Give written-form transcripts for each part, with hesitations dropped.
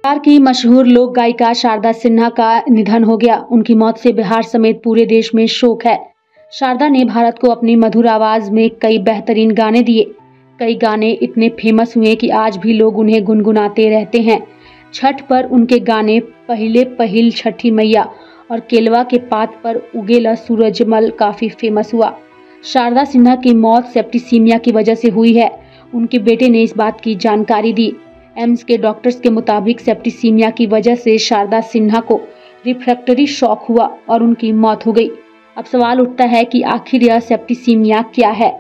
बिहार की मशहूर लोक गायिका शारदा सिन्हा का निधन हो गया। उनकी मौत से बिहार समेत पूरे देश में शोक है। शारदा ने भारत को अपनी मधुर आवाज में कई बेहतरीन गाने दिए। कई गाने इतने फेमस हुए कि आज भी लोग उन्हें गुनगुनाते रहते हैं। छठ पर उनके गाने पहिले पहिल छठी मैया और केलवा के पात पर उगेला सूरजमल काफी फेमस हुआ। शारदा सिन्हा की मौत सेप्टिसीमिया की वजह से हुई है। उनके बेटे ने इस बात की जानकारी दी। एम्स के डॉक्टर्स के मुताबिक सेप्टिसीमिया की वजह से शारदा सिन्हा को रिफ्रैक्टरी शॉक हुआ और उनकी मौत हो गई। अब सवाल उठता है कि आखिर यह सेप्टिसीमिया क्या है?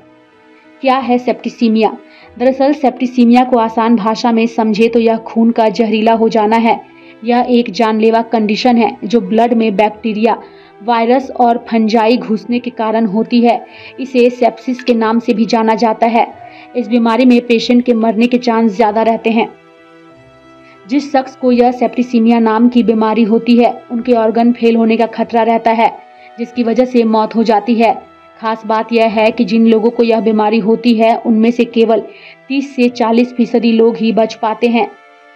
क्या है सेप्टिसीमिया? दरअसल सेप्टिसीमिया को आसान भाषा में समझे तो यह खून का जहरीला हो जाना है। यह एक जानलेवा कंडीशन है जो ब्लड में बैक्टीरिया, वायरस और फंजाई घुसने के कारण होती है। इसे सेप्सिस के नाम से भी जाना जाता है। इस बीमारी में पेशेंट के मरने के चांस ज्यादा रहते हैं। जिस शख्स को यह सेप्टिसीमिया नाम की बीमारी होती है, उनके ऑर्गन फेल होने का खतरा रहता है, जिसकी वजह से मौत हो जाती है। खास बात यह है कि जिन लोगों को यह बीमारी होती है, उनमें से केवल 30 से 40% लोग ही बच पाते हैं।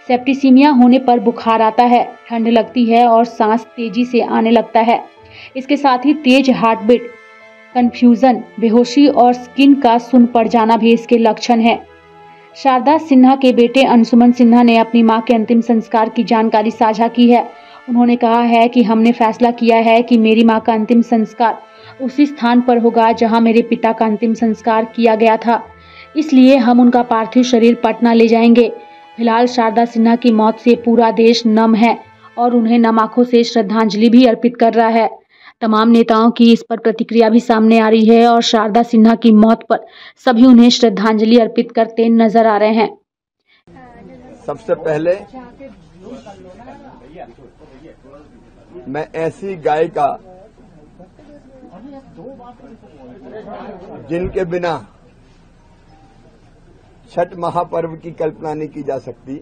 सेप्टिसीमिया होने पर बुखार आता है, ठंड लगती है और सांस तेजी से आने लगता है। इसके साथ ही तेज हार्टबीट, कंफ्यूजन, बेहोशी और स्किन का सुन्न पड़ जाना भी इसके लक्षण हैं। शारदा सिन्हा के बेटे अंशुमन सिन्हा ने अपनी मां के अंतिम संस्कार की जानकारी साझा की है। उन्होंने कहा है कि हमने फैसला किया है कि मेरी मां का अंतिम संस्कार उसी स्थान पर होगा जहां मेरे पिता का अंतिम संस्कार किया गया था। इसलिए हम उनका पार्थिव शरीर पटना ले जाएंगे। फिलहाल शारदा सिन्हा की मौत से पूरा देश नम है और उन्हें नम आंखों से श्रद्धांजलि भी अर्पित कर रहा है। तमाम नेताओं की इस पर प्रतिक्रिया भी सामने आ रही है और शारदा सिन्हा की मौत पर सभी उन्हें श्रद्धांजलि अर्पित करते नजर आ रहे हैं। सबसे पहले मैं ऐसी गायिका जिनके बिना छठ महापर्व की कल्पना नहीं की जा सकती,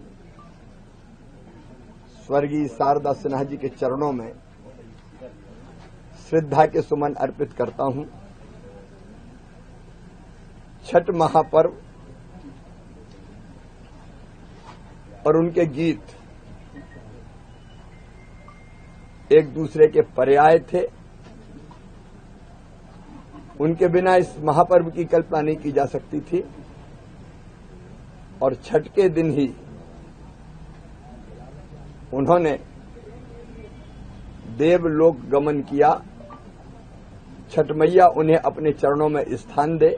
स्वर्गीय शारदा सिन्हा जी के चरणों में श्रद्धा के सुमन अर्पित करता हूं। छठ महापर्व और उनके गीत एक दूसरे के पर्याय थे। उनके बिना इस महापर्व की कल्पना नहीं की जा सकती थी और छठ के दिन ही उन्होंने देवलोक गमन किया। छठ मैया उन्हें अपने चरणों में स्थान दे,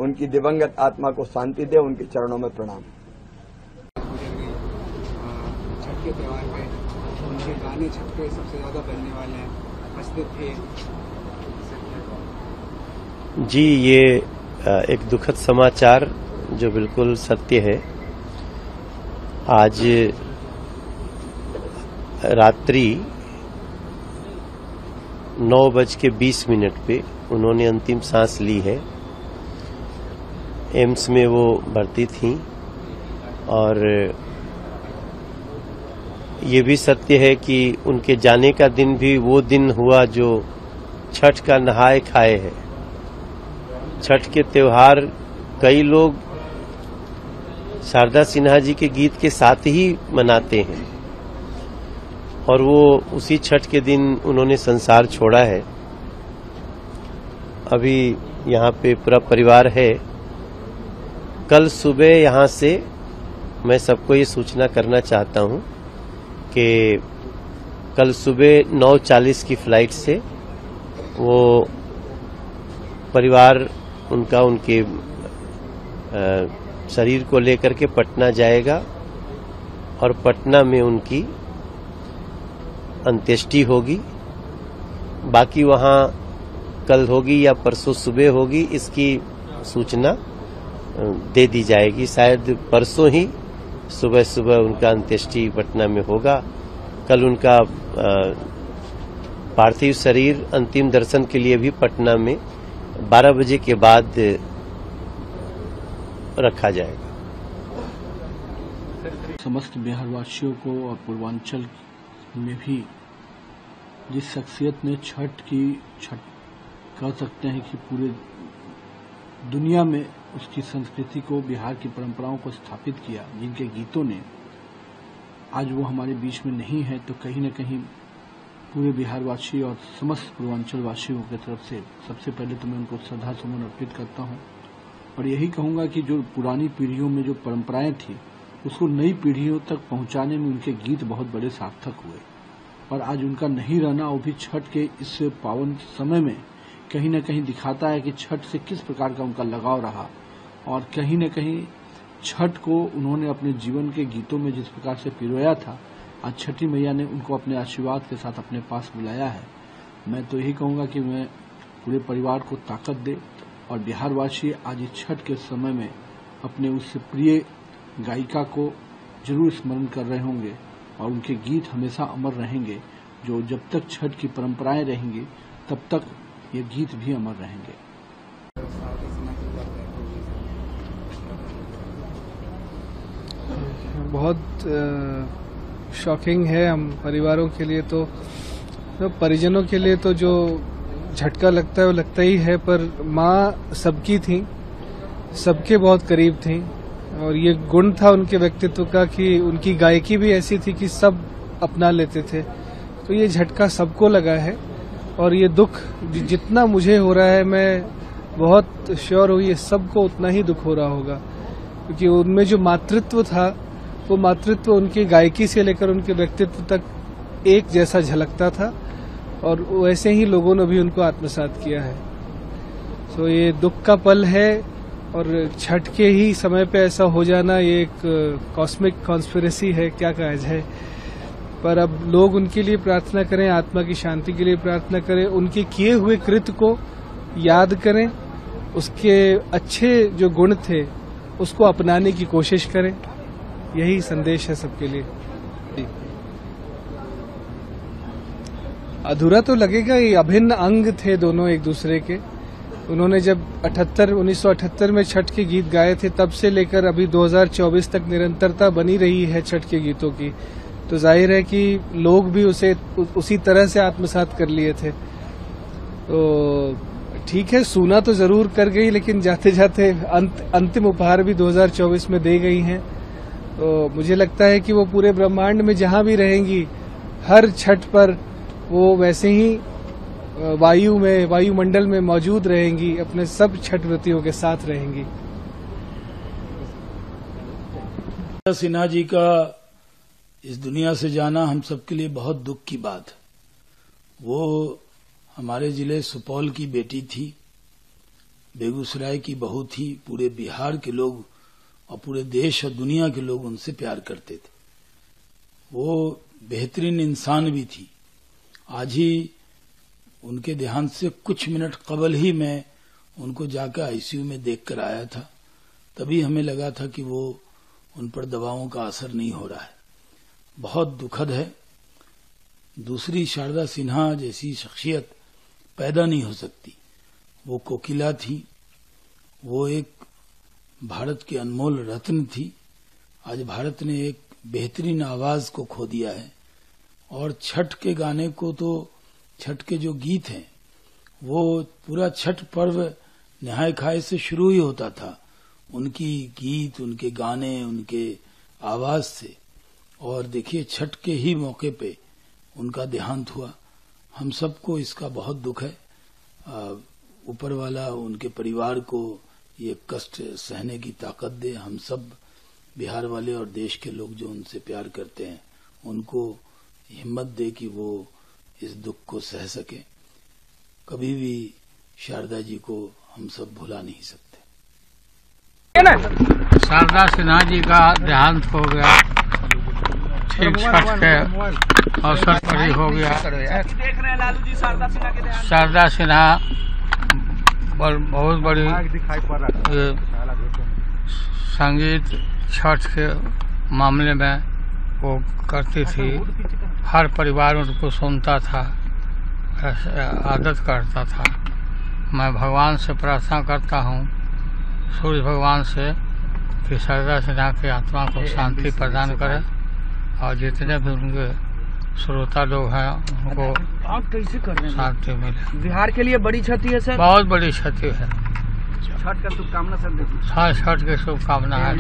उनकी दिवंगत आत्मा को शांति दे। उनके चरणों में प्रणाम। छठ के त्योहार पे उनके गाने छठ पे सबसे ज्यादा बनने वाले हैं, उपस्थित थे जी। ये एक दुखद समाचार जो बिल्कुल सत्य है। आज रात्रि 9:20 पे उन्होंने अंतिम सांस ली है। एम्स में वो भर्ती थीं और ये भी सत्य है कि उनके जाने का दिन भी वो दिन हुआ जो छठ का नहाए खाए है। छठ के त्योहार कई लोग शारदा सिन्हा जी के गीत के साथ ही मनाते हैं और वो उसी छठ के दिन उन्होंने संसार छोड़ा है। अभी यहाँ पे पूरा परिवार है। कल सुबह यहाँ से मैं सबको ये सूचना करना चाहता हूँ कि कल सुबह 9:40 की फ्लाइट से वो परिवार उनका उनके शरीर को लेकर के पटना जाएगा और पटना में उनकी अंत्येष्टि होगी। बाकी वहां कल होगी या परसों सुबह होगी, इसकी सूचना दे दी जाएगी। शायद परसों ही सुबह सुबह उनका अंत्येष्टि पटना में होगा। कल उनका पार्थिव शरीर अंतिम दर्शन के लिए भी पटना में 12 बजे के बाद रखा जाएगा। समस्त बिहारवासियों को और पूर्वांचल में भी जिस शख्सियत ने छठ कह सकते हैं कि पूरे दुनिया में उसकी संस्कृति को, बिहार की परंपराओं को स्थापित किया, जिनके गीतों ने आज वो हमारे बीच में नहीं है, तो कहीं न कहीं पूरे बिहारवासी और समस्त पूर्वांचल वासियों की तरफ से सबसे पहले तो मैं उनको श्रद्धा सुमन अर्पित करता हूं और यही कहूंगा कि जो पुरानी पीढ़ियों में जो परंपराएं थी उसको नई पीढ़ियों तक पहुंचाने में उनके गीत बहुत बड़े सार्थक हुए और आज उनका नहीं रहना, वो भी छठ के इस पावन समय में कहीं न कहीं दिखाता है कि छठ से किस प्रकार का उनका लगाव रहा और कहीं न कहीं छठ को उन्होंने अपने जीवन के गीतों में जिस प्रकार से पिरोया था, आज छठी मैया ने उनको अपने आशीर्वाद के साथ अपने पास बुलाया है। मैं तो यही कहूंगा कि मैं पूरे परिवार को ताकत दे और बिहारवासी आज इस छठ के समय में अपने उस प्रिय गायिका को जरूर स्मरण कर रहे होंगे और उनके गीत हमेशा अमर रहेंगे। जो जब तक छठ की परंपराएं रहेंगी तब तक ये गीत भी अमर रहेंगे। बहुत शॉकिंग है हम परिवारों के लिए, तो परिजनों के लिए तो जो झटका लगता है वो लगता ही है, पर माँ सबकी थी, सबके बहुत करीब थी और ये गुण था उनके व्यक्तित्व का कि उनकी गायकी भी ऐसी थी कि सब अपना लेते थे। तो ये झटका सबको लगा है और ये दुख जितना मुझे हो रहा है मैं बहुत श्योर हूँ ये सबको उतना ही दुख हो रहा होगा, क्योंकि उनमें जो मातृत्व था वो मातृत्व उनकी गायकी से लेकर उनके व्यक्तित्व तक एक जैसा झलकता था और वैसे ही लोगों ने भी उनको आत्मसात किया है। तो ये दुख का पल है और छठ के ही समय पे ऐसा हो जाना ये एक कॉस्मिक कॉन्स्पिरेसी है, क्या कहा जाए। पर अब लोग उनके लिए प्रार्थना करें, आत्मा की शांति के लिए प्रार्थना करें, उनके किए हुए कृत्य को याद करें, उसके अच्छे जो गुण थे उसको अपनाने की कोशिश करें। यही संदेश है सबके लिए। अधूरा तो लगेगा, ये अभिन्न अंग थे दोनों एक दूसरे के। उन्होंने जब 1978 में छठ के गीत गाए थे तब से लेकर अभी 2024 तक निरंतरता बनी रही है छठ के गीतों की, तो जाहिर है कि लोग भी उसे उसी तरह से आत्मसात कर लिए थे। तो ठीक है, सुना तो जरूर कर गई, लेकिन जाते जाते अंतिम उपहार भी 2024 में दे गई हैं। तो मुझे लगता है कि वो पूरे ब्रह्मांड में जहां भी रहेंगी हर छठ पर वो वैसे ही वायुमंडल में मौजूद रहेंगी, अपने सब छठ व्रतियों के साथ रहेंगी। सिन्हा जी का इस दुनिया से जाना हम सबके लिए बहुत दुख की बात है। वो हमारे जिले सुपौल की बेटी थी, बेगूसराय की बहू थी। पूरे बिहार के लोग और पूरे देश और दुनिया के लोग उनसे प्यार करते थे। वो बेहतरीन इंसान भी थी। आज ही उनके देहांत से कुछ मिनट कबल ही मैं उनको जाकर आईसीयू में देखकर आया था। तभी हमें लगा था कि वो उन पर दवाओं का असर नहीं हो रहा है। बहुत दुखद है। दूसरी शारदा सिन्हा जैसी शख्सियत पैदा नहीं हो सकती। वो कोकिला थी, वो एक भारत की अनमोल रत्न थी। आज भारत ने एक बेहतरीन आवाज को खो दिया है और छठ के गाने को, तो छठ के जो गीत हैं वो पूरा छठ पर्व नहाय खाए से शुरू ही होता था, उनकी गीत, उनके गाने, उनके आवाज से। और देखिए छठ के ही मौके पे उनका देहांत हुआ। हम सबको इसका बहुत दुख है। ऊपर वाला उनके परिवार को ये कष्ट सहने की ताकत दे। हम सब बिहार वाले और देश के लोग जो उनसे प्यार करते हैं उनको हिम्मत दे कि वो इस दुख को सह सके। कभी भी शारदा जी को हम सब भुला नहीं सकते। शारदा सिन्हा जी का देहांत हो गया, ठीक छठ के अवसर पर ही हो गया। शारदा सिन्हा बहुत बड़ी संगीत छठ के मामले में वो करती थी। हर परिवार उनको सुनता था, आदत करता था। मैं भगवान से प्रार्थना करता हूँ, सूर्य भगवान से, कि शारदा सिन्हा की आत्मा को शांति प्रदान करे और जितने भी उनके श्रोता लोग हैं उनको आप कैसे कर रहे हैं शांति मिले। बिहार के लिए बड़ी क्षति है सर, बहुत बड़ी क्षति है। छठ का शुभकामना सर। छठ की शुभकामना है।